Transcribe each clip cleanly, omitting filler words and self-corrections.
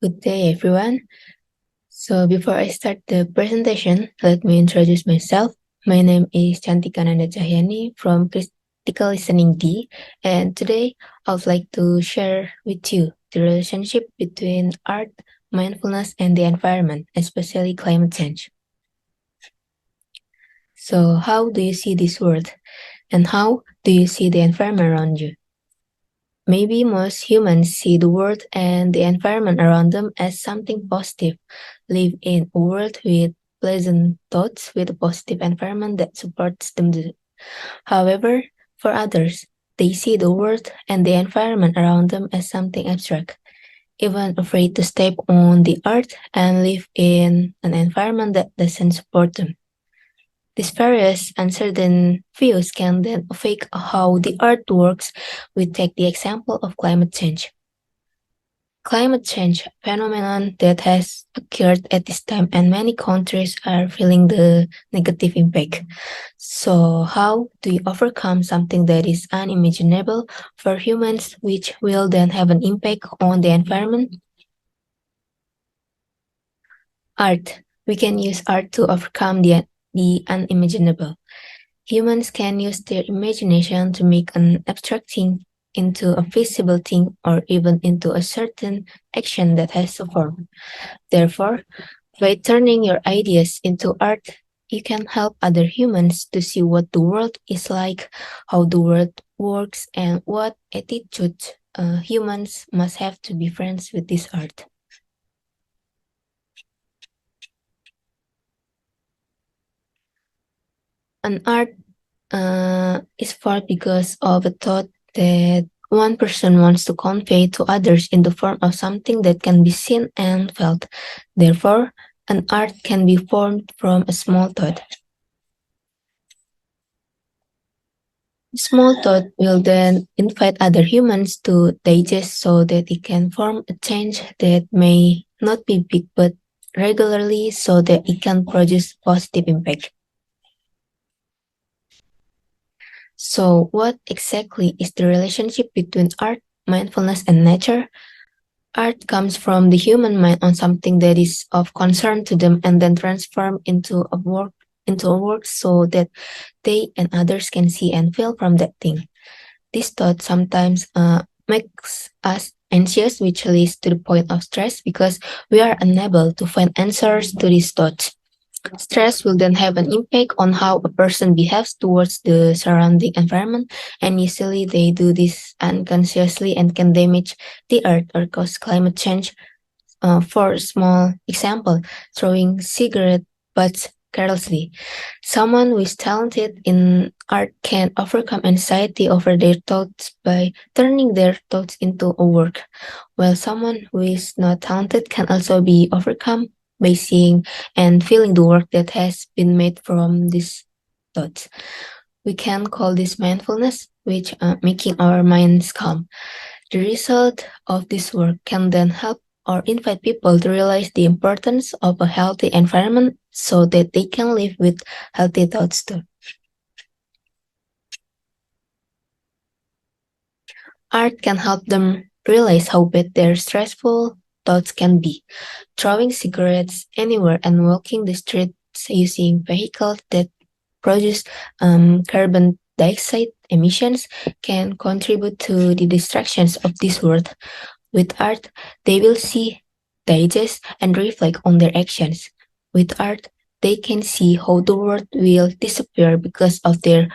Good day, everyone. So, before I start the presentation, let me introduce myself. My name is Chantika Nanda Cahyani from Critical Listening D, and today I would like to share with you the relationship between art, mindfulness, and the environment, especially climate change. So, how do you see this world, and how do you see the environment around you? Maybe most humans see the world and the environment around them as something positive. Live in a world with pleasant thoughts, with a positive environment that supports them. However, for others, they see the world and the environment around them as something abstract, even afraid to step on the earth and live in an environment that doesn't support them. These various uncertain views can then affect how the earth works. We take the example of climate change. Climate change, a phenomenon that has occurred at this time, and many countries are feeling the negative impact. So, how do you overcome something that is unimaginable for humans, which will then have an impact on the environment? Art. We can use art to overcome the unimaginable. Humans can use their imagination to make an abstract thing into a visible thing or even into a certain action that has a form. Therefore, by turning your ideas into art, you can help other humans to see what the world is like, how the world works, and what attitude humans must have to be friends with this art. An art is formed because of a thought that one person wants to convey to others in the form of something that can be seen and felt. Therefore, an art can be formed from a small thought. Small thought will then invite other humans to digest so that it can form a change that may not be big but regularly so that it can produce positive impact. So, what exactly is the relationship between art, mindfulness, and nature? Art comes from the human mind on something that is of concern to them and then transform into a work so that they and others can see and feel from that thing. This thought sometimes makes us anxious, which leads to the point of stress because we are unable to find answers to these thoughts. Stress will then have an impact on how a person behaves towards the surrounding environment, and usually they do this unconsciously and can damage the earth or cause climate change. For a small example, throwing cigarette butts carelessly. Someone who is talented in art can overcome anxiety over their thoughts by turning their thoughts into a work, while someone who is not talented can also be overcome by seeing and feeling the work that has been made from these thoughts. We can call this mindfulness, which making our minds calm. The result of this work can then help or invite people to realize the importance of a healthy environment so that they can live with healthy thoughts too. Art can help them realize how bad their stressful thoughts can be. Throwing cigarettes anywhere and walking the streets using vehicles that produce carbon dioxide emissions can contribute to the distractions of this world. With art, they will see, digest, and reflect on their actions. With art, they can see how the world will disappear because of their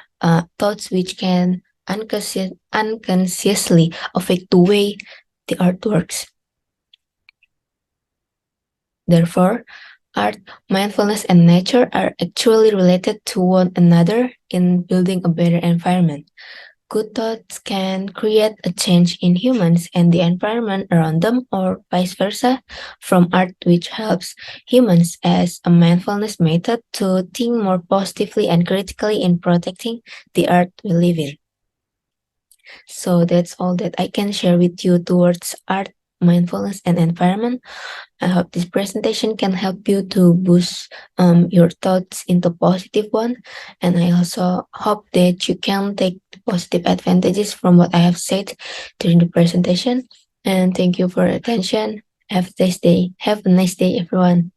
thoughts, which can unconsciously affect the way the art works. Therefore, art, mindfulness, and nature are actually related to one another in building a better environment. Good thoughts can create a change in humans and the environment around them, or vice versa, from art, which helps humans as a mindfulness method to think more positively and critically in protecting the earth we live in. So that's all that I can share with you towards art, mindfulness, and environment. I hope this presentation can help you to boost your thoughts into positive one. And I also hope that you can take positive advantages from what I have said during the presentation. And thank you for your attention. Have a nice day. Have a nice day, everyone.